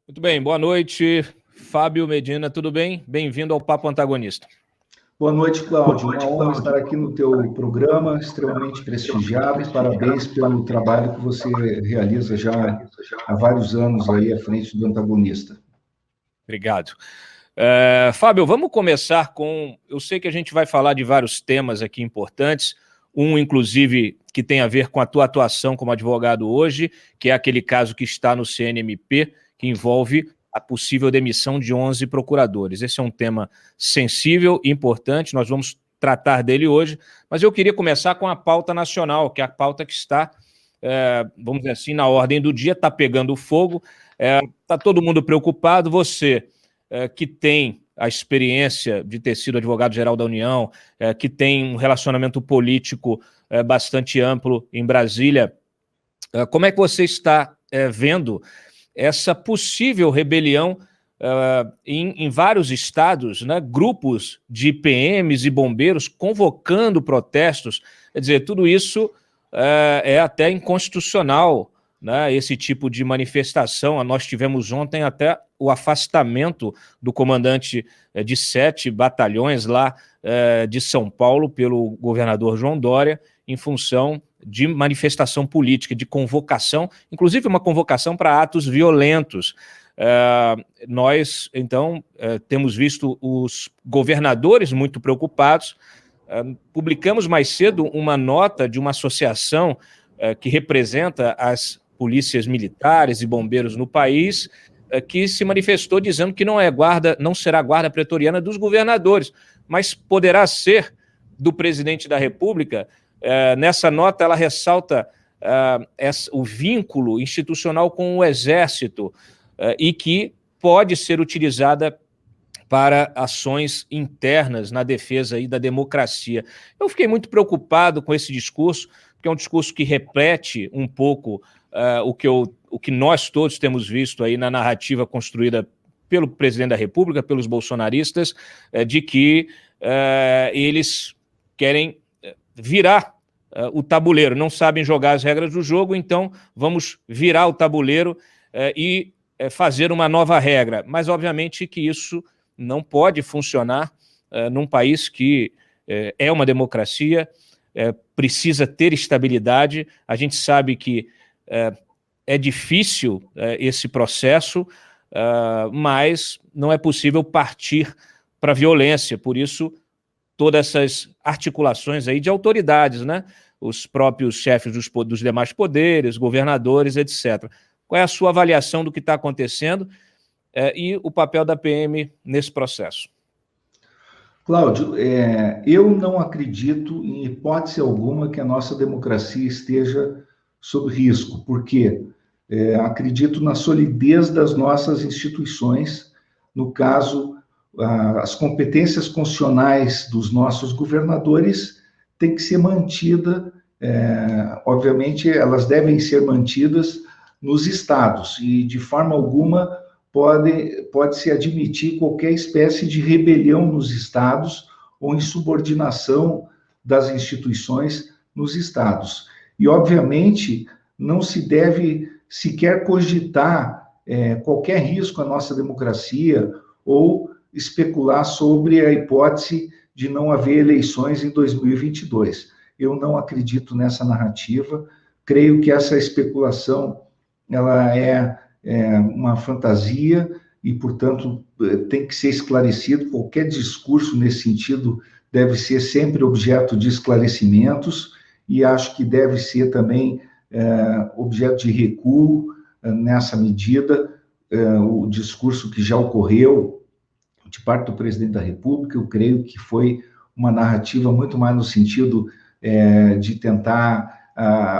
Muito bem, boa noite, Fábio Medina, tudo bem? Bem-vindo ao Papo Antagonista. Boa noite, Cláudio. Uma honra estar aqui no teu programa, extremamente prestigiado, e parabéns pelo trabalho que você realiza já há vários anos aí à frente do Antagonista. Obrigado. Fábio, vamos começar com... Eu sei que a gente vai falar de vários temas aqui importantes, inclusive, que tem a ver com a tua atuação como advogado hoje, que é aquele caso que está no CNMP, que envolve a possível demissão de 11 procuradores. Esse é um tema sensível e importante, nós vamos tratar dele hoje, mas eu queria começar com a pauta nacional, que é a pauta que está, vamos dizer assim, na ordem do dia, está pegando fogo, está todo mundo preocupado. Você, que tem a experiência de ter sido advogado-geral da União, que tem um relacionamento político bastante amplo em Brasília, como é que você está vendo essa possível rebelião em vários estados, né? Grupos de PMs e bombeiros convocando protestos? Quer dizer, tudo isso é até inconstitucional, né? Esse tipo de manifestação. Nós tivemos ontem até o afastamento do comandante de 7 batalhões lá de São Paulo pelo governador João Dória, em função de manifestação política, de convocação, inclusive uma convocação para atos violentos. Nós, então, temos visto os governadores muito preocupados. Publicamos mais cedo uma nota de uma associação que representa as polícias militares e bombeiros no país, que se manifestou dizendo que não será guarda pretoriana dos governadores, mas poderá ser do presidente da República. Nessa nota, ela ressalta o vínculo institucional com o Exército e que pode ser utilizada para ações internas na defesa aí da democracia. Eu fiquei muito preocupado com esse discurso, porque é um discurso que repete um pouco o que nós todos temos visto aí na narrativa construída pelo presidente da República, pelos bolsonaristas, de que eles querem virar o tabuleiro, não sabem jogar as regras do jogo, então vamos virar o tabuleiro e fazer uma nova regra. Mas, obviamente, que isso não pode funcionar num país que é uma democracia, precisa ter estabilidade. A gente sabe que é difícil esse processo, mas não é possível partir para a violência. Por isso, todas essas articulações aí de autoridades, né? Os próprios chefes dos demais poderes, governadores, etc. Qual é a sua avaliação do que está acontecendo e o papel da PM nesse processo? Cláudio, eu não acredito em hipótese alguma que a nossa democracia esteja sob risco, porque acredito na solidez das nossas instituições, no caso, as competências constitucionais dos nossos governadores têm que ser mantidas, obviamente elas devem ser mantidas nos estados, e de forma alguma pode-se admitir qualquer espécie de rebelião nos estados ou insubordinação das instituições nos estados. E, obviamente, não se deve sequer cogitar qualquer risco à nossa democracia ou especular sobre a hipótese de não haver eleições em 2022. Eu não acredito nessa narrativa, creio que essa especulação ela é uma fantasia e, portanto, tem que ser esclarecido. Qualquer discurso nesse sentido deve ser sempre objeto de esclarecimentos e acho que deve ser também objeto de recuo nessa medida. O discurso que já ocorreu de parte do presidente da República, eu creio que foi uma narrativa muito mais no sentido de tentar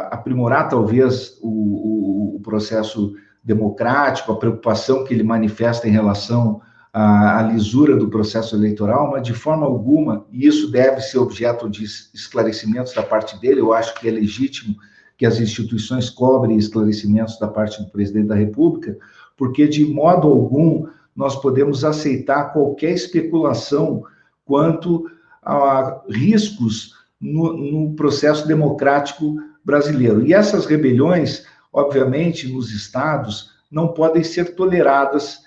aprimorar, talvez, o processo democrático, a preocupação que ele manifesta em relação à lisura do processo eleitoral, mas de forma alguma, e isso deve ser objeto de esclarecimentos da parte dele. Eu acho que é legítimo que as instituições cobrem esclarecimentos da parte do presidente da República, porque de modo algum nós podemos aceitar qualquer especulação quanto a riscos no processo democrático brasileiro. E essas rebeliões, obviamente, nos estados, não podem ser toleradas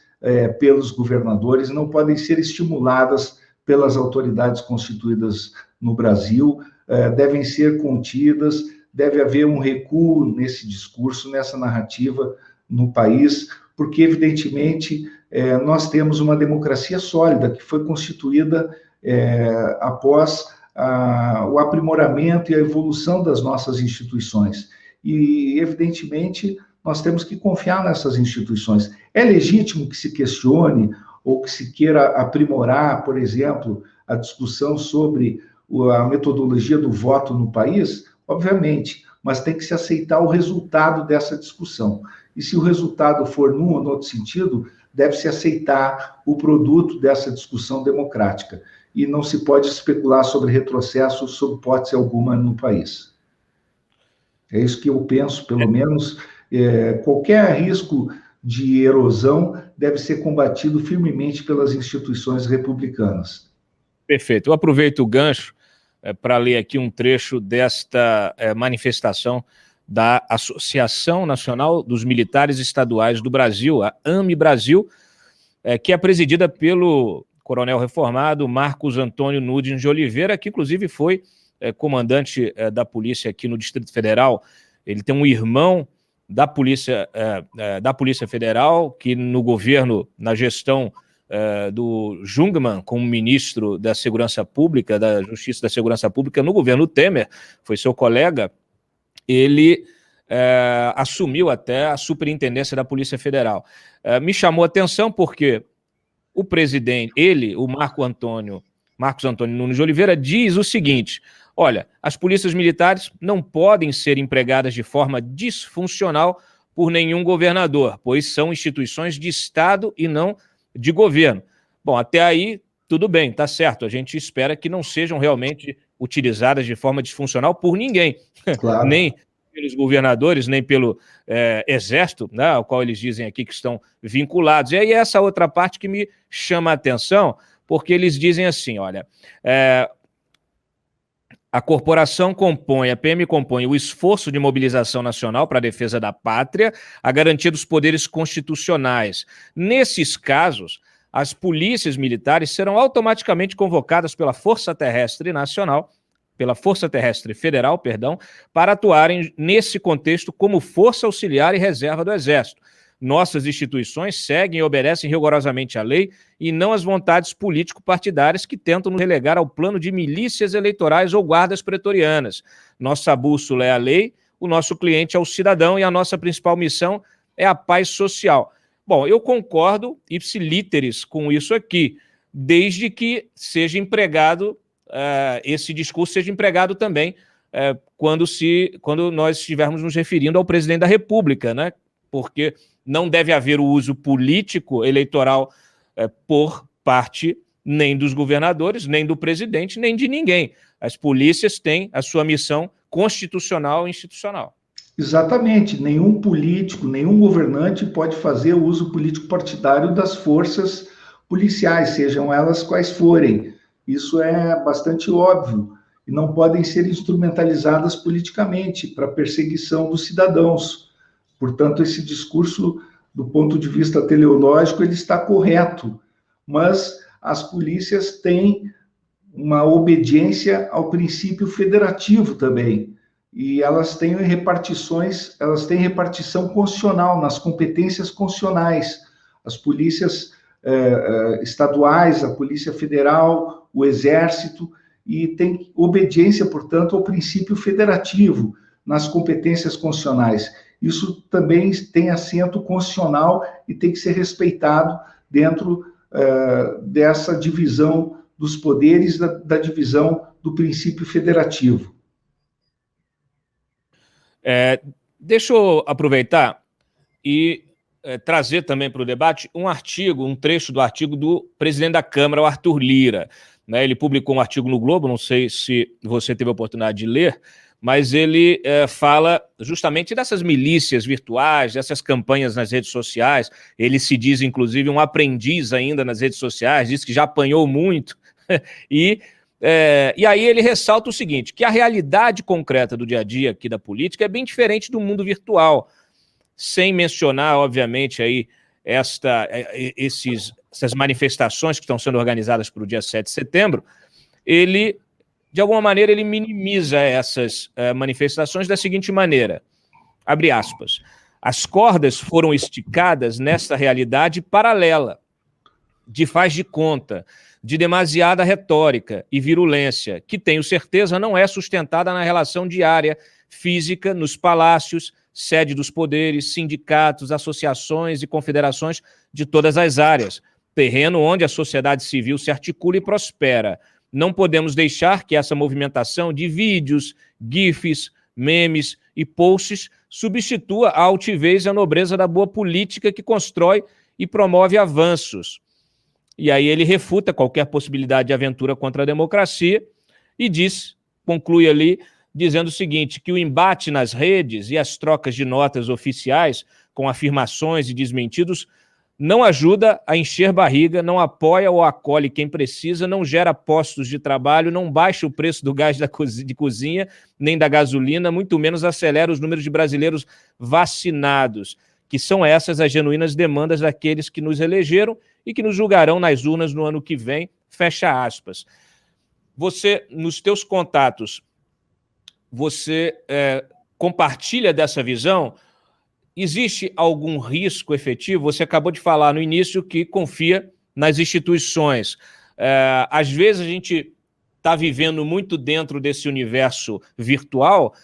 pelos governadores, não podem ser estimuladas pelas autoridades constituídas no Brasil, devem ser contidas, deve haver um recuo nesse discurso, nessa narrativa no país, porque, evidentemente, nós temos uma democracia sólida que foi constituída após o aprimoramento e a evolução das nossas instituições. E, evidentemente, nós temos que confiar nessas instituições. É legítimo que se questione ou que se queira aprimorar, por exemplo, a discussão sobre a metodologia do voto no país? Obviamente, mas tem que se aceitar o resultado dessa discussão. E se o resultado for num ou no outro sentido, deve-se aceitar o produto dessa discussão democrática. E não se pode especular sobre retrocesso sob hipótese alguma no país. É isso que eu penso, pelo menos. Qualquer risco de erosão deve ser combatido firmemente pelas instituições republicanas. Perfeito. Eu aproveito o gancho para ler aqui um trecho desta manifestação da Associação Nacional dos Militares Estaduais do Brasil, a AME Brasil, que é presidida pelo coronel reformado Marcos Antônio Nunes de Oliveira, que inclusive foi comandante da polícia aqui no Distrito Federal. Ele tem um irmão da Polícia Federal, que no governo, na gestão do Jungmann, como ministro da Segurança Pública, da Justiça e da Segurança Pública, no governo Temer, foi seu colega, ele assumiu até a superintendência da Polícia Federal. Me chamou a atenção porque o presidente, o Marcos Antônio Nunes de Oliveira, diz o seguinte: olha, as polícias militares não podem ser empregadas de forma disfuncional por nenhum governador, pois são instituições de Estado e não de governo. Bom, até aí, tudo bem, tá certo. A gente espera que não sejam realmente utilizadas de forma disfuncional por ninguém. Claro. Nem pelos governadores, nem pelo Exército, né, ao qual eles dizem aqui que estão vinculados. E aí essa outra parte que me chama a atenção, porque eles dizem assim, olha, a corporação a PM compõe o esforço de mobilização nacional para a defesa da pátria, a garantia dos poderes constitucionais. Nesses casos, as polícias militares serão automaticamente convocadas pela Força Terrestre Federal, para atuarem nesse contexto como força auxiliar e reserva do Exército. Nossas instituições seguem e obedecem rigorosamente à lei e não às vontades político-partidárias que tentam nos relegar ao plano de milícias eleitorais ou guardas pretorianas. Nossa bússola é a lei, o nosso cliente é o cidadão e a nossa principal missão é a paz social. Bom, eu concordo ipsi literis com isso aqui, desde que seja empregado, esse discurso seja empregado também quando nós estivermos nos referindo ao presidente da República, né? Porque não deve haver o uso político eleitoral por parte nem dos governadores, nem do presidente, nem de ninguém. As polícias têm a sua missão constitucional e institucional. Exatamente. Nenhum político, nenhum governante pode fazer o uso político partidário das forças policiais, sejam elas quais forem. Isso é bastante óbvio. E não podem ser instrumentalizadas politicamente para perseguição dos cidadãos. Portanto, esse discurso, do ponto de vista teleológico, ele está correto, mas as polícias têm uma obediência ao princípio federativo também, e elas têm repartição constitucional nas competências constitucionais. As polícias estaduais, a Polícia Federal, o Exército, e tem obediência, portanto, ao princípio federativo nas competências constitucionais. Isso também tem assento constitucional e tem que ser respeitado dentro dessa divisão dos poderes, da divisão do princípio federativo. Deixa eu aproveitar e trazer também para o debate um trecho do artigo do presidente da Câmara, o Arthur Lira. Né? Ele publicou um artigo no Globo, não sei se você teve a oportunidade de ler, mas ele fala justamente dessas milícias virtuais, dessas campanhas nas redes sociais. Ele se diz, inclusive, um aprendiz ainda nas redes sociais, diz que já apanhou muito. E aí ele ressalta o seguinte, que a realidade concreta do dia a dia aqui da política é bem diferente do mundo virtual. sem mencionar, obviamente, aí essas manifestações que estão sendo organizadas para o dia 7 de setembro, ele, de alguma maneira, ele minimiza essas manifestações da seguinte maneira, abre aspas, as cordas foram esticadas nesta realidade paralela, de faz de conta, de demasiada retórica e virulência, que tenho certeza não é sustentada na relação diária, física, nos palácios, sede dos poderes, sindicatos, associações e confederações de todas as áreas, terreno onde a sociedade civil se articula e prospera. Não podemos deixar que essa movimentação de vídeos, gifs, memes e posts substitua a altivez e a nobreza da boa política que constrói e promove avanços. E aí ele refuta qualquer possibilidade de aventura contra a democracia e conclui ali, dizendo o seguinte, que o embate nas redes e as trocas de notas oficiais com afirmações e desmentidos não ajuda a encher barriga, não apoia ou acolhe quem precisa, não gera postos de trabalho, não baixa o preço do gás de cozinha, nem da gasolina, muito menos acelera os números de brasileiros vacinados, que são essas as genuínas demandas daqueles que nos elegeram e que nos julgarão nas urnas no ano que vem, fecha aspas. Você, nos teus contatos, você compartilha dessa visão? Existe algum risco efetivo? Você acabou de falar no início que confia nas instituições. Às vezes a gente está vivendo muito dentro desse universo virtual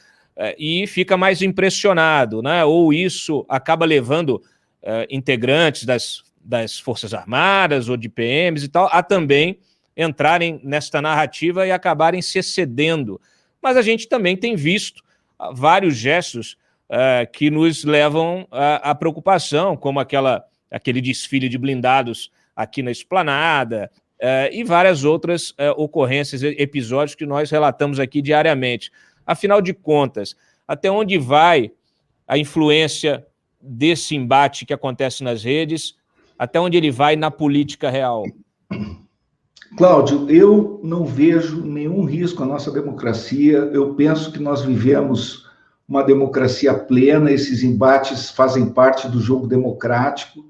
e fica mais impressionado, né? Ou isso acaba levando integrantes das Forças Armadas ou de PMs e tal a também entrarem nesta narrativa e acabarem se excedendo. Mas a gente também tem visto vários gestos que nos levam à preocupação, como aquele desfile de blindados aqui na Esplanada e várias outras ocorrências, episódios que nós relatamos aqui diariamente. Afinal de contas, até onde vai a influência desse embate que acontece nas redes, até onde ele vai na política real? Cláudio, eu não vejo nenhum risco à nossa democracia. Eu penso que nós vivemos uma democracia plena, esses embates fazem parte do jogo democrático.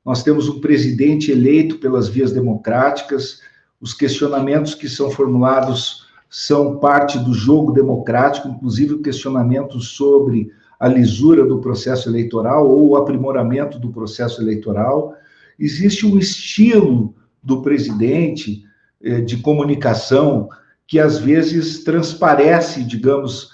Nós temos um presidente eleito pelas vias democráticas, os questionamentos que são formulados são parte do jogo democrático, inclusive o questionamento sobre a lisura do processo eleitoral ou o aprimoramento do processo eleitoral. Existe um estilo do presidente de comunicação que às vezes transparece, digamos,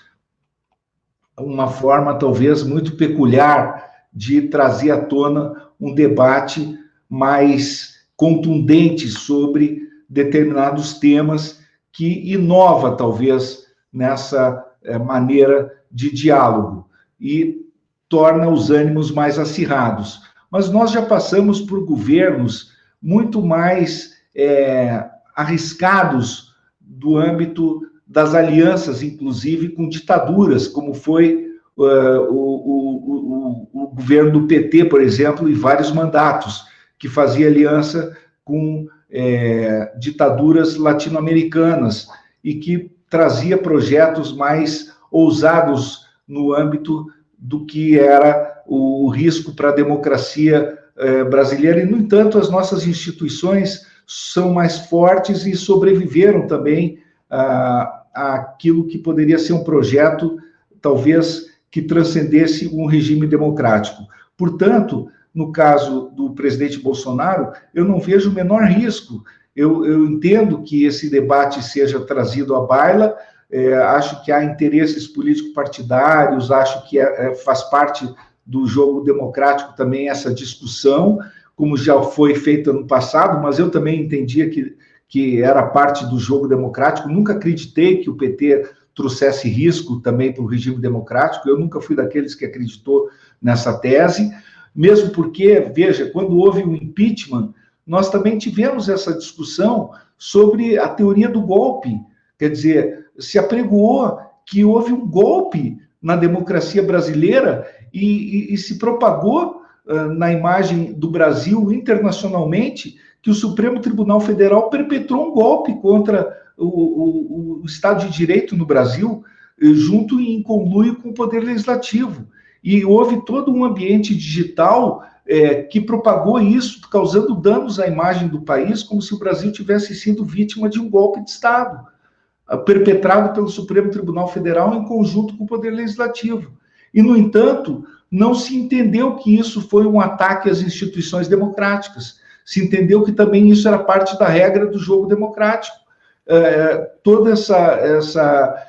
uma forma talvez muito peculiar de trazer à tona um debate mais contundente sobre determinados temas que inova talvez nessa maneira de diálogo e torna os ânimos mais acirrados. Mas nós já passamos por governos muito mais arriscados do âmbito das alianças, inclusive com ditaduras, como foi o governo do PT, por exemplo, e vários mandatos, que fazia aliança com ditaduras latino-americanas e que trazia projetos mais ousados no âmbito do que era o risco para a democracia brasileira. E, no entanto, as nossas instituições são mais fortes e sobreviveram também àquilo que poderia ser um projeto, talvez, que transcendesse um regime democrático. Portanto, no caso do presidente Bolsonaro, eu não vejo o menor risco. Eu entendo que esse debate seja trazido à baila, acho que há interesses político-partidários, acho que faz parte do jogo democrático também essa discussão, como já foi feita no passado, mas eu também entendia que era parte do jogo democrático. Nunca acreditei que o PT trouxesse risco também para o regime democrático, eu nunca fui daqueles que acreditou nessa tese, mesmo porque, veja, quando houve o impeachment, nós também tivemos essa discussão sobre a teoria do golpe, quer dizer, se apregoou que houve um golpe na democracia brasileira e se propagou na imagem do Brasil internacionalmente que o Supremo Tribunal Federal perpetrou um golpe contra o Estado de Direito no Brasil, junto em conluio com o Poder Legislativo. e houve todo um ambiente digital que propagou isso, causando danos à imagem do país, como se o Brasil tivesse sido vítima de um golpe de Estado, perpetrado pelo Supremo Tribunal Federal em conjunto com o Poder Legislativo. E, no entanto, não se entendeu que isso foi um ataque às instituições democráticas. Se entendeu que também isso era parte da regra do jogo democrático. Toda essa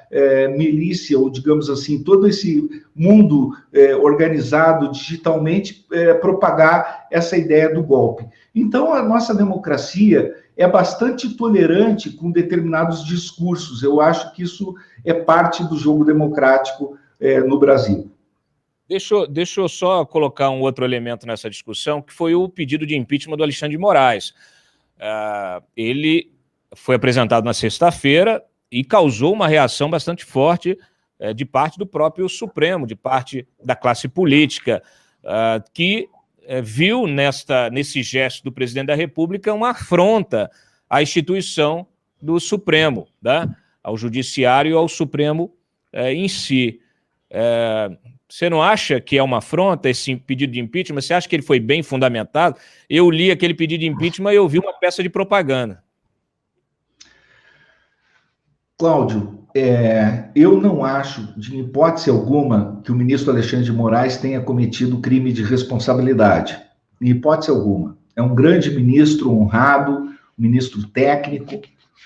milícia, ou digamos assim, todo esse mundo organizado digitalmente propagar essa ideia do golpe. Então, a nossa democracia é bastante tolerante com determinados discursos. Eu acho que isso é parte do jogo democrático no Brasil. Deixa eu só colocar um outro elemento nessa discussão, que foi o pedido de impeachment do Alexandre de Moraes. Ele foi apresentado na sexta-feira e causou uma reação bastante forte de parte do próprio Supremo, de parte da classe política, que viu nesse gesto do presidente da República uma afronta à instituição do Supremo, né? Ao Judiciário e ao Supremo em si. Você não acha que é uma afronta esse pedido de impeachment? Você acha que ele foi bem fundamentado? Eu li aquele pedido de impeachment e eu vi uma peça de propaganda. Cláudio, eu não acho, de hipótese alguma, que o ministro Alexandre de Moraes tenha cometido crime de responsabilidade. De hipótese alguma. É um grande ministro honrado, um ministro técnico,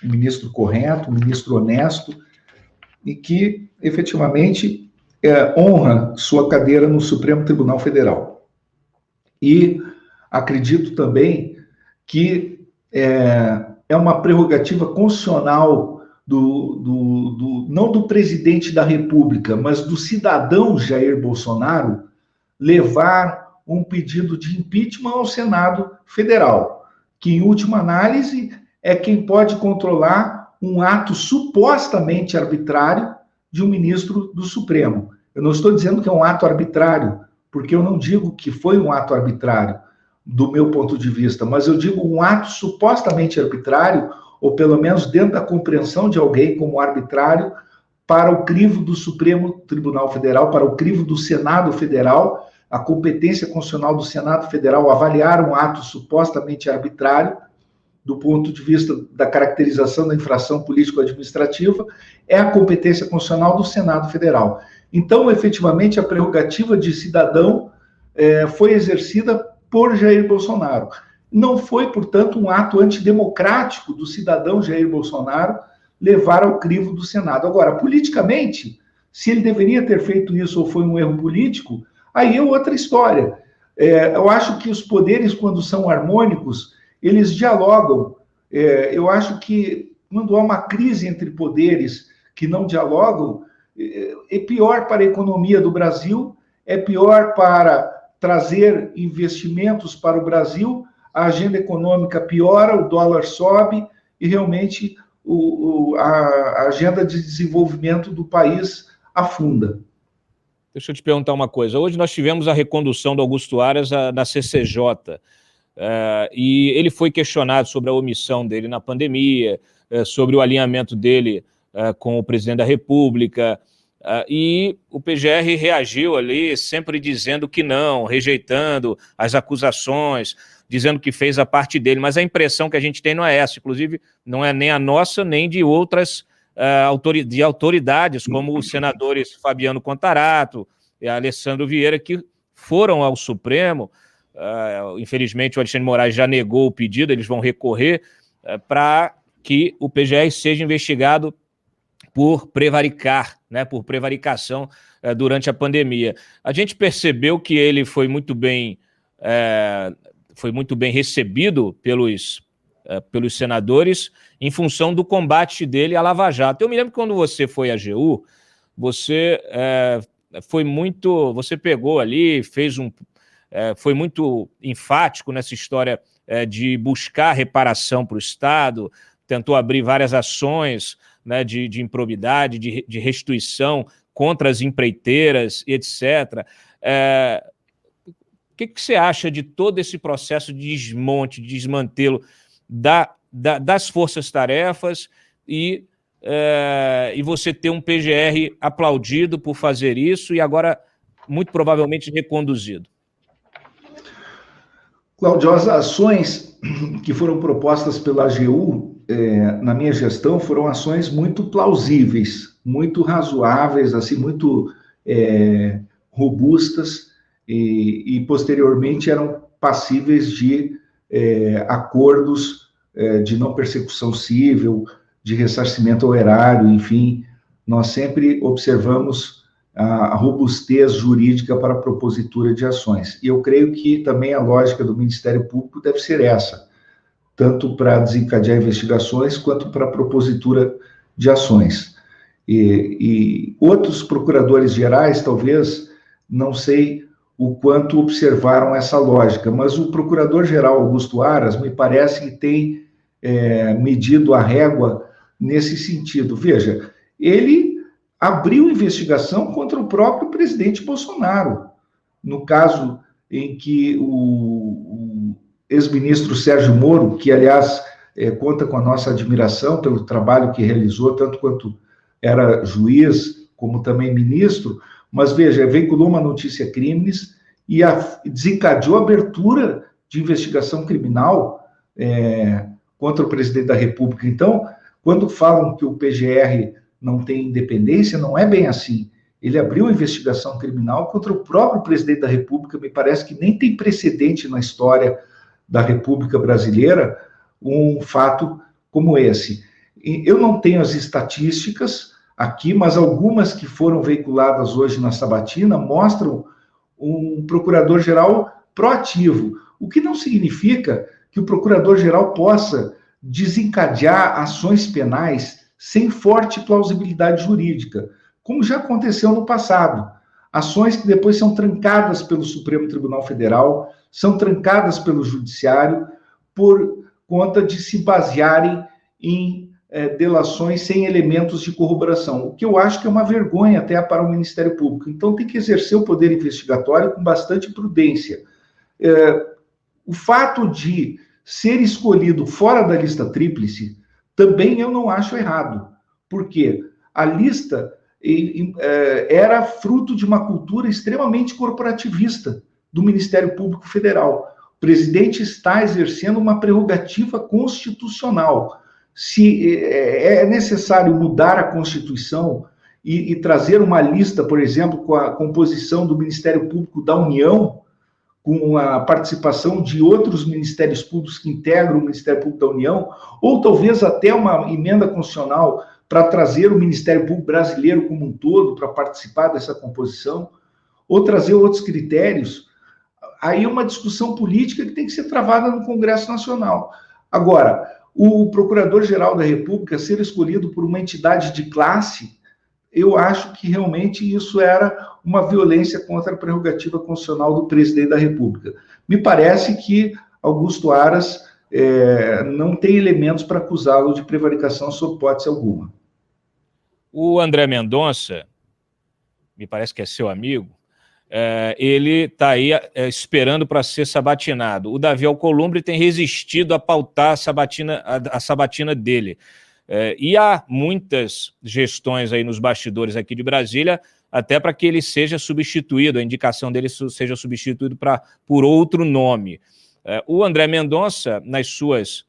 um ministro correto, um ministro honesto, e que, efetivamente, honra sua cadeira no Supremo Tribunal Federal. E acredito também que é uma prerrogativa constitucional não do presidente da República, mas do cidadão Jair Bolsonaro, levar um pedido de impeachment ao Senado Federal, que, em última análise, é quem pode controlar um ato supostamente arbitrário de um ministro do Supremo. Eu não estou dizendo que é um ato arbitrário, porque eu não digo que foi um ato arbitrário, do meu ponto de vista, mas eu digo um ato supostamente arbitrário, ou pelo menos dentro da compreensão de alguém como arbitrário, para o crivo do Supremo Tribunal Federal, para o crivo do Senado Federal, a competência constitucional do Senado Federal avaliar um ato supostamente arbitrário, do ponto de vista da caracterização da infração político-administrativa, é a competência constitucional do Senado Federal. Então, efetivamente, a prerrogativa de cidadão foi exercida por Jair Bolsonaro. Não foi, portanto, um ato antidemocrático do cidadão Jair Bolsonaro levar ao crivo do Senado. Agora, politicamente, se ele deveria ter feito isso ou foi um erro político, aí é outra história. Eu acho que os poderes, quando são harmônicos, eles dialogam. Eu acho que quando há uma crise entre poderes que não dialogam, é pior para a economia do Brasil, é pior para trazer investimentos para o Brasil, a agenda econômica piora, o dólar sobe e realmente a agenda de desenvolvimento do país afunda. Deixa eu te perguntar uma coisa. Hoje nós tivemos a recondução do Augusto Aras na CCJ, e ele foi questionado sobre a omissão dele na pandemia, sobre o alinhamento dele com o presidente da República, e o PGR reagiu ali sempre dizendo que não, rejeitando as acusações, dizendo que fez a parte dele, mas a impressão que a gente tem não é essa, inclusive não é nem a nossa, nem de outras autoridades, como os senadores Fabiano Contarato e Alessandro Vieira, que foram ao Supremo. Infelizmente o Alexandre de Moraes já negou o pedido, eles vão recorrer para que o PGR seja investigado por prevaricar, né, por prevaricação durante a pandemia. A gente percebeu que ele foi muito bem recebido pelos senadores em função do combate dele à Lava Jato. Eu me lembro que quando você foi à AGU, você você pegou ali, foi muito enfático nessa história de buscar reparação para o Estado, tentou abrir várias ações, né, de improbidade, de restituição contra as empreiteiras, etc. O que você acha de todo esse processo de desmonte, de desmantelo das forças-tarefas e você ter um PGR aplaudido por fazer isso e agora muito provavelmente reconduzido? Cláudio, as ações que foram propostas pela AGU, na minha gestão, foram ações muito plausíveis, muito razoáveis, assim, muito robustas, e posteriormente eram passíveis de acordos de não persecução civil, de ressarcimento ao erário, enfim, nós sempre observamos a robustez jurídica para a propositura de ações. E eu creio que também a lógica do Ministério Público deve ser essa, tanto para desencadear investigações, quanto para a propositura de ações. E outros procuradores gerais, talvez, não sei o quanto observaram essa lógica, mas o procurador-geral Augusto Aras me parece que tem medido a régua nesse sentido. Veja, ele abriu investigação contra o próprio presidente Bolsonaro, no caso em que o ex-ministro Sérgio Moro, que, aliás, conta com a nossa admiração pelo trabalho que realizou, tanto quanto era juiz, como também ministro, mas, veja, veiculou uma notícia crimes e desencadeou a abertura de investigação criminal contra o presidente da República. Então, quando falam que o PGR não tem independência, não é bem assim. Ele abriu investigação criminal contra o próprio presidente da República, me parece que nem tem precedente na história da República Brasileira um fato como esse. Eu não tenho as estatísticas aqui, mas algumas que foram veiculadas hoje na sabatina mostram um procurador-geral proativo, o que não significa que o procurador-geral possa desencadear ações penais sem forte plausibilidade jurídica, como já aconteceu no passado. Ações que depois são trancadas pelo Supremo Tribunal Federal, são trancadas pelo Judiciário, por conta de se basearem em delações sem elementos de corroboração, o que eu acho que é uma vergonha até para o Ministério Público. Então, tem que exercer o poder investigatório com bastante prudência. O fato de ser escolhido fora da lista tríplice, também eu não acho errado, porque a lista era fruto de uma cultura extremamente corporativista do Ministério Público Federal. O presidente está exercendo uma prerrogativa constitucional. Se é necessário mudar a Constituição e trazer uma lista, por exemplo, com a composição do Ministério Público da União, com a participação de outros ministérios públicos que integram o Ministério Público da União, ou talvez até uma emenda constitucional para trazer o Ministério Público brasileiro como um todo para participar dessa composição, ou trazer outros critérios, aí é uma discussão política que tem que ser travada no Congresso Nacional. Agora, o Procurador-Geral da República ser escolhido por uma entidade de classe, eu acho que realmente isso era uma violência contra a prerrogativa constitucional do presidente da República. Me parece que Augusto Aras não tem elementos para acusá-lo de prevaricação sob hipótese alguma. O André Mendonça, me parece que é seu amigo, ele está aí esperando para ser sabatinado. O Davi Alcolumbre tem resistido a pautar a sabatina dele. E há muitas gestões aí nos bastidores aqui de Brasília, até para que ele seja substituído, a indicação dele seja substituído por outro nome. O André Mendonça, nas suas,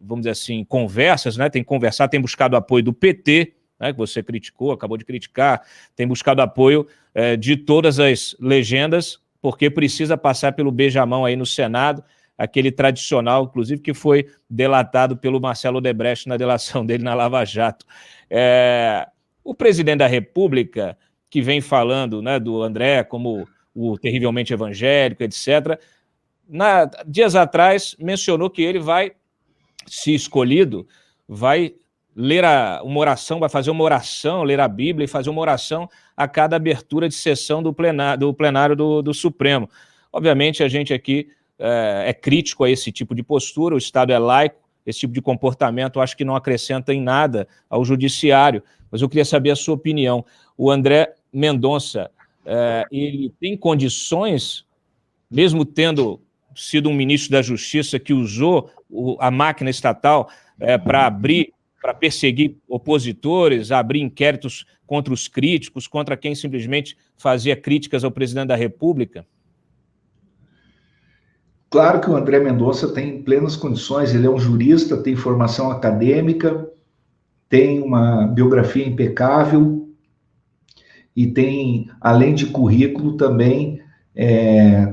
vamos dizer assim, conversas, né, tem conversado, tem buscado apoio do PT, né, que você criticou, acabou de criticar, tem buscado apoio de todas as legendas, porque precisa passar pelo beijamão aí no Senado, aquele tradicional, inclusive, que foi delatado pelo Marcelo Odebrecht na delação dele na Lava Jato. O presidente da República, que vem falando, né, do André como o terrivelmente evangélico, etc., dias atrás mencionou que ele vai, se escolhido, vai ler uma oração, vai fazer uma oração, ler a Bíblia e fazer uma oração a cada abertura de sessão do plenário do Supremo. Obviamente, a gente aqui é crítico a esse tipo de postura, o Estado é laico, esse tipo de comportamento acho que não acrescenta em nada ao judiciário, mas eu queria saber a sua opinião. O André Mendonça, ele tem condições, mesmo tendo sido um ministro da Justiça que usou a máquina estatal para abrir para perseguir opositores, abrir inquéritos contra os críticos, contra quem simplesmente fazia críticas ao presidente da República? Claro que o André Mendonça tem plenas condições, ele é um jurista, tem formação acadêmica, tem uma biografia impecável e tem, além de currículo, também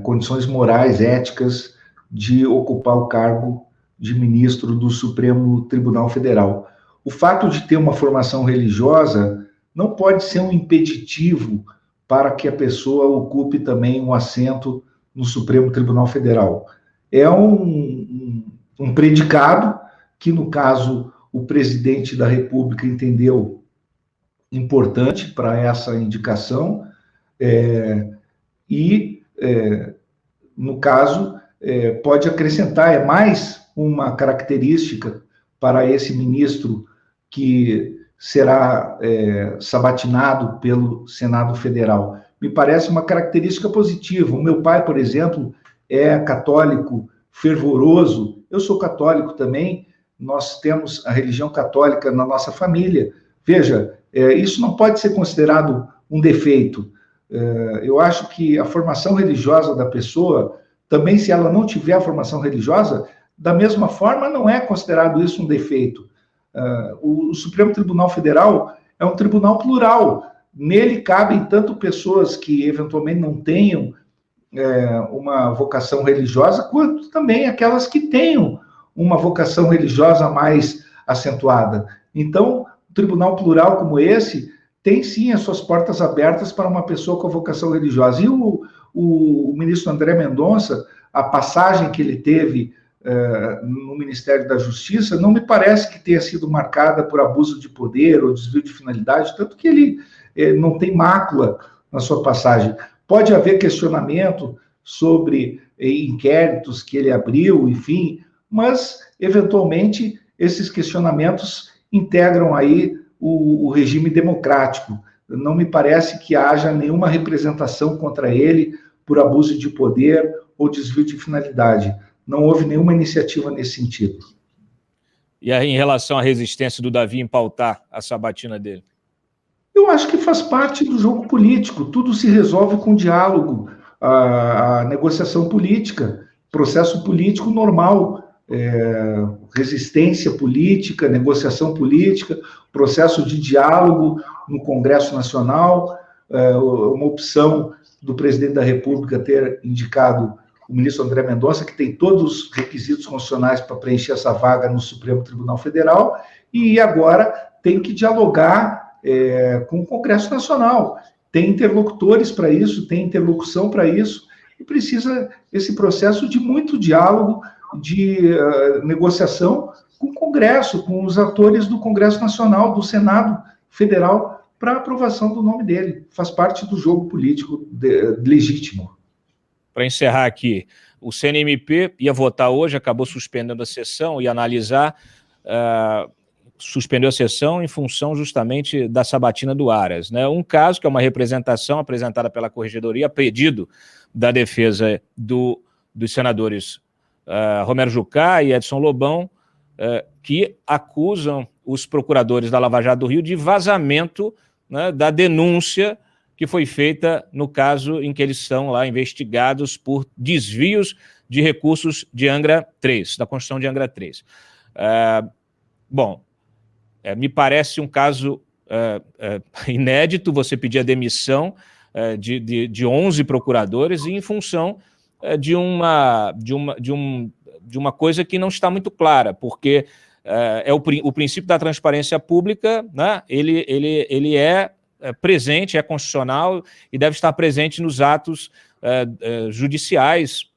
condições morais, éticas, de ocupar o cargo de ministro do Supremo Tribunal Federal. O fato de ter uma formação religiosa não pode ser um impeditivo para que a pessoa ocupe também um assento no Supremo Tribunal Federal. É um predicado que, no caso, o presidente da República entendeu importante para essa indicação, no caso, pode acrescentar, mais uma característica para esse ministro que será sabatinado pelo Senado Federal. Me parece uma característica positiva. O meu pai, por exemplo, é católico fervoroso, eu sou católico também, nós temos a religião católica na nossa família. Veja, isso não pode ser considerado um defeito. Eu acho que a formação religiosa da pessoa, também se ela não tiver a formação religiosa, da mesma forma não é considerado isso um defeito. O Supremo Tribunal Federal é um tribunal plural, nele cabem tanto pessoas que eventualmente não tenham uma vocação religiosa, quanto também aquelas que tenham uma vocação religiosa mais acentuada. Então, um tribunal plural como esse tem sim as suas portas abertas para uma pessoa com a vocação religiosa. E o ministro André Mendonça, a passagem que ele teve no Ministério da Justiça, não me parece que tenha sido marcada por abuso de poder ou desvio de finalidade, tanto que ele não tem mácula na sua passagem. Pode haver questionamento sobre inquéritos que ele abriu, enfim, mas, eventualmente, esses questionamentos integram aí o regime democrático. Não me parece que haja nenhuma representação contra ele por abuso de poder ou desvio de finalidade. Não houve nenhuma iniciativa nesse sentido. E aí, em relação à resistência do Davi em pautar a sabatina dele? Eu acho que faz parte do jogo político. Tudo se resolve com diálogo, a negociação política, processo político normal, resistência política, negociação política, processo de diálogo no Congresso Nacional, uma opção do presidente da República ter indicado o ministro André Mendonça, que tem todos os requisitos constitucionais para preencher essa vaga no Supremo Tribunal Federal, e agora tem que dialogar com o Congresso Nacional. Tem interlocutores para isso, tem interlocução para isso, e precisa esse processo de muito diálogo, de negociação com o Congresso, com os atores do Congresso Nacional, do Senado Federal, para aprovação do nome dele. Faz parte do jogo político legítimo. Para encerrar aqui, o CNMP ia votar hoje, acabou suspendendo a sessão e analisar, suspendeu a sessão em função justamente da sabatina do Aras, né? Um caso que é uma representação apresentada pela Corregedoria a pedido da defesa dos senadores Romero Jucá e Edson Lobão, que acusam os procuradores da Lava Jato do Rio de vazamento, né, da denúncia que foi feita no caso em que eles são lá investigados por desvios de recursos de Angra 3, da construção de Angra 3. Bom, me parece um caso inédito você pedir a demissão de 11 procuradores em função de uma coisa que não está muito clara, porque o princípio da transparência pública, né, ele é presente, é constitucional e deve estar presente nos atos judiciais,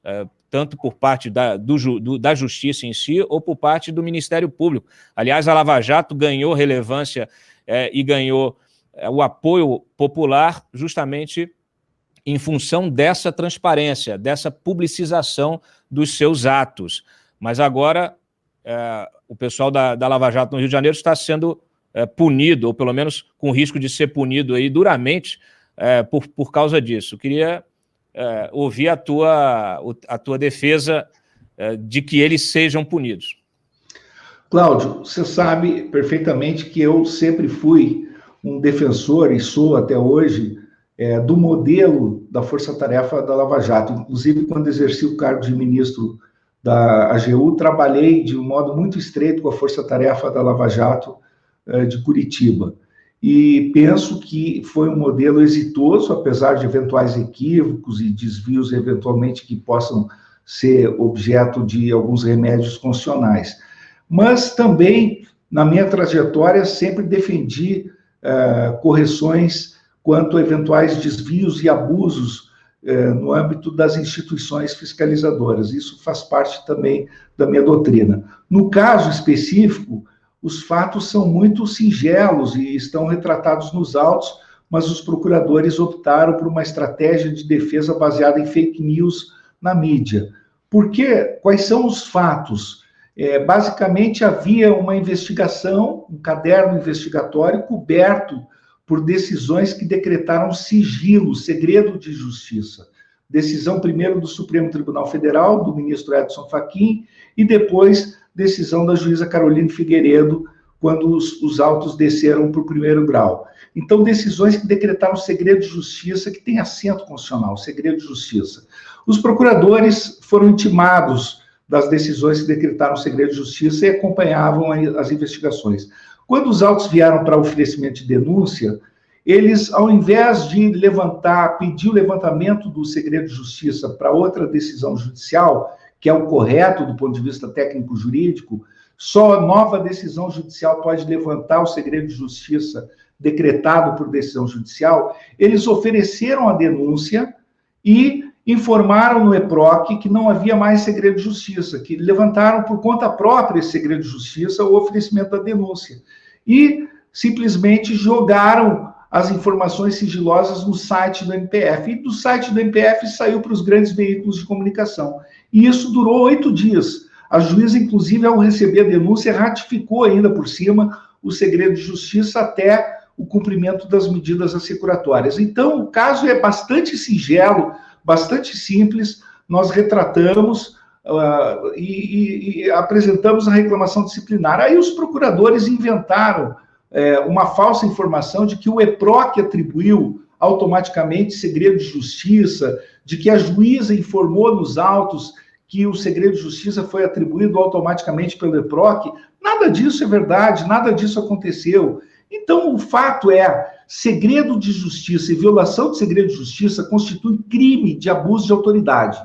tanto por parte da Justiça em si ou por parte do Ministério Público. Aliás, a Lava Jato ganhou relevância e ganhou o apoio popular justamente em função dessa transparência, dessa publicização dos seus atos. Mas agora o pessoal da Lava Jato no Rio de Janeiro está sendo punido, ou pelo menos com risco de ser punido aí duramente por causa disso. Eu queria ouvir a tua defesa de que eles sejam punidos. Cláudio, você sabe perfeitamente que eu sempre fui um defensor, e sou até hoje, do modelo da Força-Tarefa da Lava Jato. Inclusive, quando exerci o cargo de ministro da AGU, trabalhei de um modo muito estreito com a Força-Tarefa da Lava Jato de Curitiba. E penso que foi um modelo exitoso, apesar de eventuais equívocos e desvios, eventualmente, que possam ser objeto de alguns remédios constitucionais. Mas também, na minha trajetória, sempre defendi correções quanto a eventuais desvios e abusos no âmbito das instituições fiscalizadoras. Isso faz parte também da minha doutrina. No caso específico, os fatos são muito singelos e estão retratados nos autos, mas os procuradores optaram por uma estratégia de defesa baseada em fake news na mídia. Por quê? Quais são os fatos? Basicamente, havia uma investigação, um caderno investigatório coberto por decisões que decretaram sigilo, segredo de justiça. Decisão primeiro do Supremo Tribunal Federal, do ministro Edson Fachin, e depois decisão da juíza Caroline Figueiredo, quando os autos desceram para o primeiro grau. Então, decisões que decretaram segredo de justiça, que tem assento constitucional, segredo de justiça. Os procuradores foram intimados das decisões que decretaram segredo de justiça e acompanhavam as investigações. Quando os autos vieram para oferecimento de denúncia, eles, ao invés de pedir o levantamento do segredo de justiça para outra decisão judicial, que é o correto do ponto de vista técnico-jurídico, só a nova decisão judicial pode levantar o segredo de justiça decretado por decisão judicial, eles ofereceram a denúncia e informaram no EPROC que não havia mais segredo de justiça, que levantaram por conta própria esse segredo de justiça, o oferecimento da denúncia. E simplesmente jogaram as informações sigilosas no site do MPF. E do site do MPF saiu para os grandes veículos de comunicação. E isso durou 8 dias. A juíza, inclusive, ao receber a denúncia, ratificou ainda por cima o segredo de justiça até o cumprimento das medidas assecuratórias. Então, o caso é bastante singelo, bastante simples. Nós retratamos e apresentamos a reclamação disciplinar. Aí os procuradores inventaram uma falsa informação de que o EPROC atribuiu automaticamente segredo de justiça, de que a juíza informou nos autos que o segredo de justiça foi atribuído automaticamente pelo EPROC. Nada disso é verdade, nada disso aconteceu. Então, o fato é, segredo de justiça e violação de segredo de justiça constitui crime de abuso de autoridade.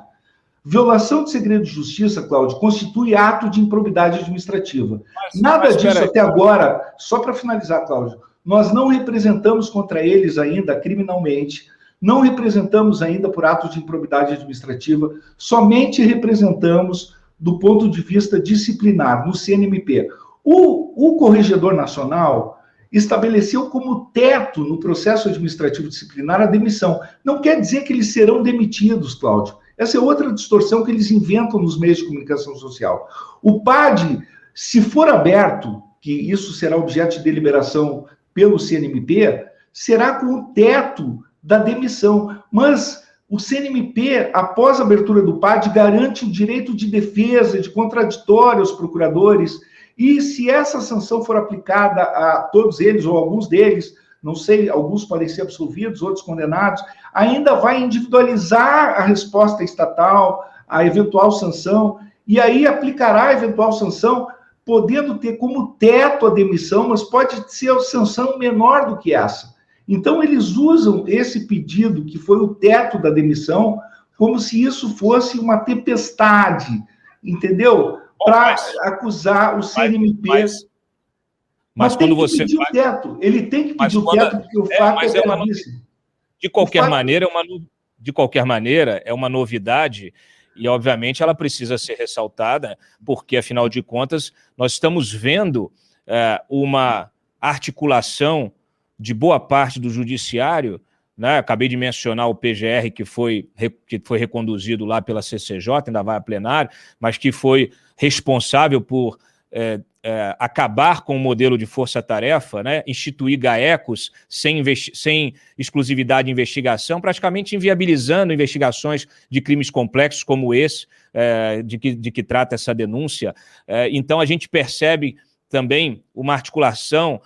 Violação de segredo de justiça, Cláudio, constitui ato de improbidade administrativa. Nada disso até agora, só para finalizar, Cláudio, nós não representamos contra eles ainda criminalmente, não representamos ainda por ato de improbidade administrativa, somente representamos do ponto de vista disciplinar, no CNMP. O Corregedor Nacional estabeleceu como teto no processo administrativo disciplinar a demissão. Não quer dizer que eles serão demitidos, Cláudio. Essa é outra distorção que eles inventam nos meios de comunicação social. O PAD, se for aberto, que isso será objeto de deliberação pelo CNMP, será com o teto da demissão. Mas o CNMP, após a abertura do PAD, garante o direito de defesa, de contraditório aos procuradores. E se essa sanção for aplicada a todos eles, ou alguns deles, não sei, alguns podem ser absolvidos, outros condenados, ainda vai individualizar a resposta estatal, a eventual sanção, e aí aplicará a eventual sanção, podendo ter como teto a demissão, mas pode ser a sanção menor do que essa. Então, eles usam esse pedido, que foi o teto da demissão, como se isso fosse uma tempestade, entendeu? Para acusar o CNMP. Mas quando você pedir o teto, ele tem que pedir o teto, porque o fato é gravíssimo. De qualquer maneira, é uma novidade e, obviamente, ela precisa ser ressaltada, porque, afinal de contas, nós estamos vendo uma articulação de boa parte do judiciário, né? Acabei de mencionar o PGR, que foi reconduzido lá pela CCJ, ainda vai a plenário, mas que foi responsável por acabar com o modelo de força-tarefa, né, instituir GAECOS sem exclusividade de investigação, praticamente inviabilizando investigações de crimes complexos como esse, de que trata essa denúncia. Então, a gente percebe também uma articulação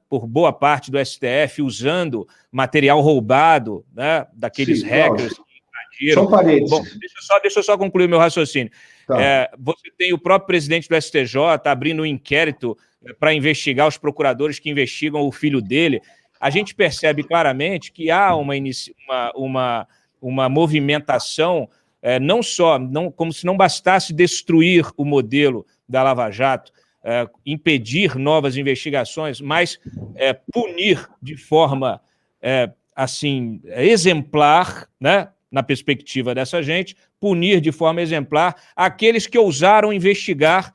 por boa parte do STF usando material roubado, né, daqueles hackers que invadiram. São parênteses. Bom, deixa eu só concluir meu raciocínio. Tá. Você tem o próprio presidente do STJ abrindo um inquérito para investigar os procuradores que investigam o filho dele. A gente percebe claramente que há uma movimentação, como se não bastasse destruir o modelo da Lava Jato, impedir novas investigações, mas punir de forma assim, exemplar, né, na perspectiva dessa gente, punir de forma exemplar aqueles que ousaram investigar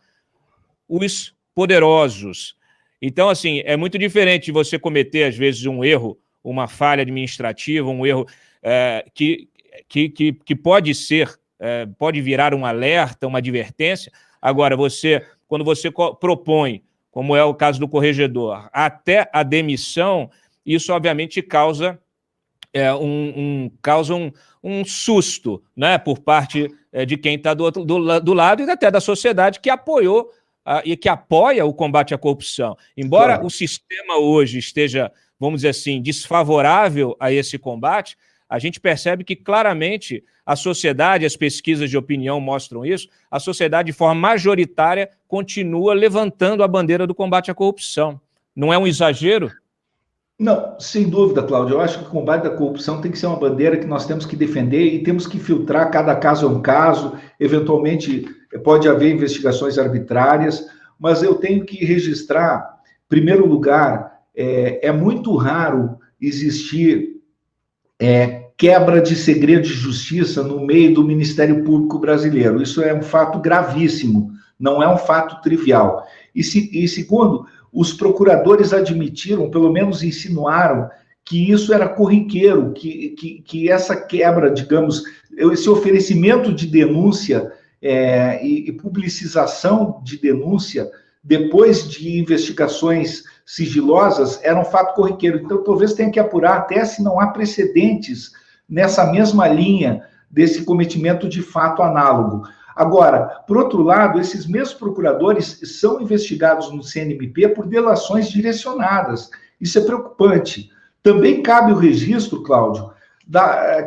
os poderosos. Então, assim, é muito diferente de você cometer, às vezes, um erro, uma falha administrativa, um erro que pode ser, pode virar um alerta, uma advertência. Agora, quando você propõe, como é o caso do corregedor, até a demissão, isso, obviamente, causa um susto, né, por parte de quem está do lado e até da sociedade que apoiou e que apoia o combate à corrupção. Embora claro, o sistema hoje esteja, vamos dizer assim, desfavorável a esse combate, a gente percebe que claramente a sociedade, as pesquisas de opinião mostram isso, a sociedade de forma majoritária continua levantando a bandeira do combate à corrupção. Não é um exagero? Não, sem dúvida, Cláudio. Eu acho que o combate à corrupção tem que ser uma bandeira que nós temos que defender e temos que filtrar, cada caso é um caso, eventualmente pode haver investigações arbitrárias, mas eu tenho que registrar, em primeiro lugar, é muito raro existir quebra de segredo de justiça no meio do Ministério Público brasileiro. Isso é um fato gravíssimo, não é um fato trivial. E segundo, os procuradores admitiram, pelo menos insinuaram, que isso era corriqueiro, que essa quebra, digamos, esse oferecimento de denúncia e publicização de denúncia depois de investigações sigilosas era um fato corriqueiro. Então, talvez tenha que apurar até se não há precedentes nessa mesma linha desse cometimento de fato análogo. Agora, por outro lado, esses mesmos procuradores são investigados no CNMP por delações direcionadas. Isso é preocupante. Também cabe o registro, Cláudio,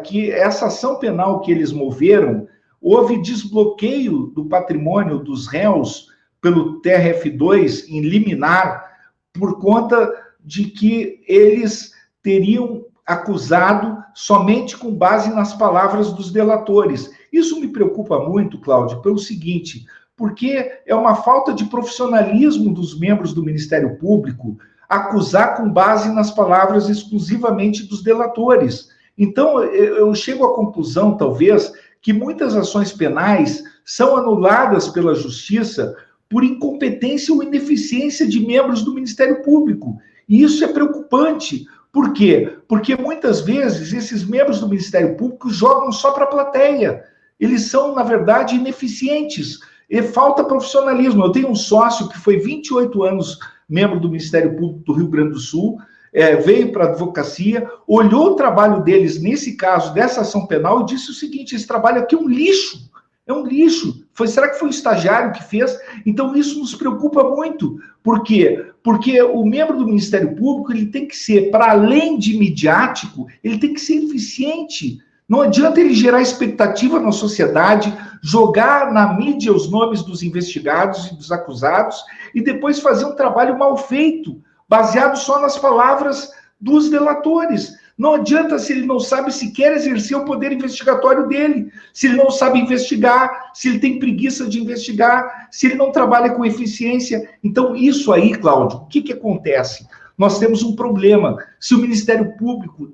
que essa ação penal que eles moveram, houve desbloqueio do patrimônio dos réus pelo TRF2 em liminar, por conta de que eles teriam acusado somente com base nas palavras dos delatores. Isso me preocupa muito, Cláudio, pelo seguinte, porque é uma falta de profissionalismo dos membros do Ministério Público acusar com base nas palavras exclusivamente dos delatores. Então, eu chego à conclusão, talvez, que muitas ações penais são anuladas pela Justiça por incompetência ou ineficiência de membros do Ministério Público. E isso é preocupante. Por quê? Porque muitas vezes esses membros do Ministério Público jogam só para a plateia. Eles são, na verdade, ineficientes. E falta profissionalismo. Eu tenho um sócio que foi 28 anos membro do Ministério Público do Rio Grande do Sul, veio para a advocacia, olhou o trabalho deles nesse caso, dessa ação penal, e disse o seguinte: esse trabalho aqui é um lixo. É um lixo. Será que foi o estagiário que fez? Então, isso nos preocupa muito. Por quê? Porque o membro do Ministério Público, ele tem que ser, para além de midiático, ele tem que ser eficiente. Não adianta ele gerar expectativa na sociedade, jogar na mídia os nomes dos investigados e dos acusados, e depois fazer um trabalho mal feito, baseado só nas palavras dos delatores. Não adianta se ele não sabe sequer exercer o poder investigatório dele, se ele não sabe investigar, se ele tem preguiça de investigar, se ele não trabalha com eficiência. Então, isso aí, Cláudio, o que acontece? Nós temos um problema. Se o Ministério Público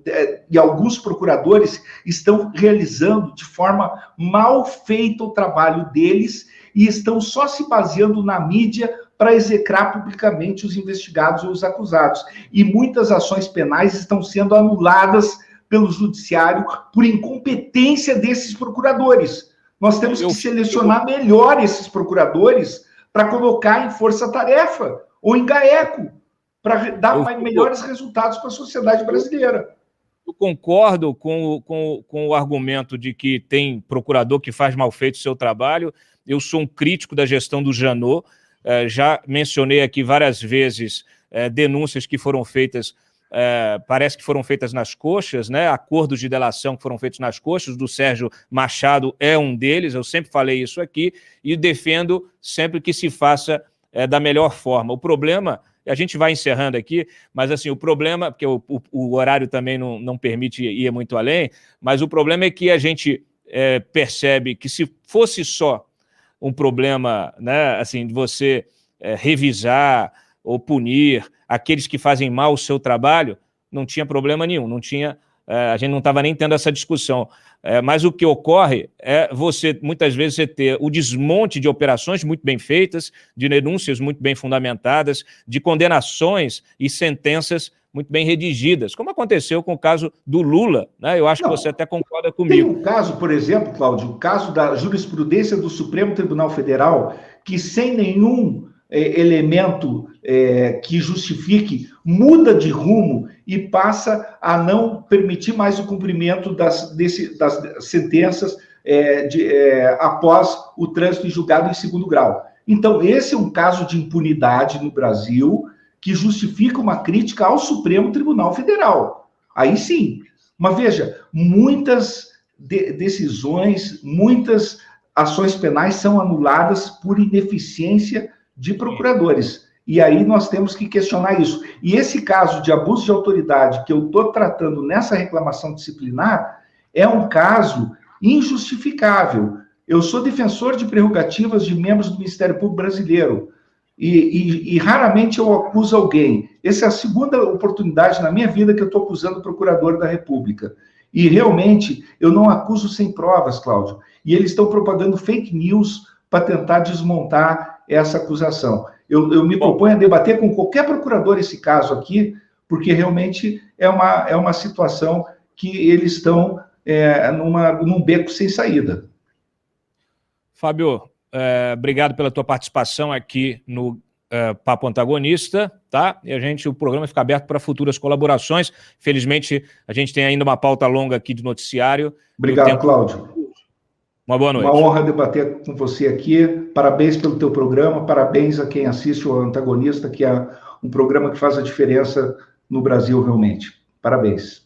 e alguns procuradores estão realizando de forma mal feita o trabalho deles e estão só se baseando na mídia para execrar publicamente os investigados ou os acusados. E muitas ações penais estão sendo anuladas pelo judiciário por incompetência desses procuradores. Nós temos que selecionar melhor esses procuradores para colocar em força-tarefa ou em GAECO, para dar melhores resultados para a sociedade brasileira. Eu concordo com o argumento de que tem procurador que faz mal feito o seu trabalho. Eu sou um crítico da gestão do Janot. Já mencionei aqui várias vezes denúncias que foram feitas, parece que foram feitas nas coxas, né? Acordos de delação que foram feitos nas coxas, do Sérgio Machado é um deles, eu sempre falei isso aqui, e defendo sempre que se faça da melhor forma. O problema, a gente vai encerrando aqui, mas assim, o problema, porque o horário também não permite ir muito além, mas o problema é que a gente percebe que se fosse só um problema, né, assim, de você revisar ou punir aqueles que fazem mal o seu trabalho, não tinha problema nenhum, não tinha, a gente não estava nem tendo essa discussão. Mas o que ocorre é muitas vezes, você ter o desmonte de operações muito bem feitas, de denúncias muito bem fundamentadas, de condenações e sentenças muito bem redigidas, como aconteceu com o caso do Lula, né? Eu acho que você até concorda comigo. Tem um caso, por exemplo, Cláudio, o caso da jurisprudência do Supremo Tribunal Federal, que sem nenhum elemento que justifique, muda de rumo e passa a não permitir mais o cumprimento das sentenças após o trânsito em julgado em segundo grau. Então, esse é um caso de impunidade no Brasil que justifica uma crítica ao Supremo Tribunal Federal. Aí sim. Mas veja, muitas decisões, muitas ações penais são anuladas por ineficiência de procuradores. E aí nós temos que questionar isso. E esse caso de abuso de autoridade que eu estou tratando nessa reclamação disciplinar é um caso injustificável. Eu sou defensor de prerrogativas de membros do Ministério Público Brasileiro e raramente eu acuso alguém. Essa é a segunda oportunidade na minha vida que eu estou acusando o procurador da República. E realmente eu não acuso sem provas, Cláudio. E eles estão propagando fake news para tentar desmontar essa acusação. Eu me proponho a debater com qualquer procurador esse caso aqui, porque realmente é uma situação que eles estão num beco sem saída. Fábio, obrigado pela tua participação aqui no Papo Antagonista, tá? E o programa fica aberto para futuras colaborações. Felizmente, a gente tem ainda uma pauta longa aqui de noticiário. Obrigado, Cláudio. Uma boa noite. Uma honra debater com você aqui. Parabéns pelo teu programa, parabéns a quem assiste o Antagonista, que é um programa que faz a diferença no Brasil realmente. Parabéns.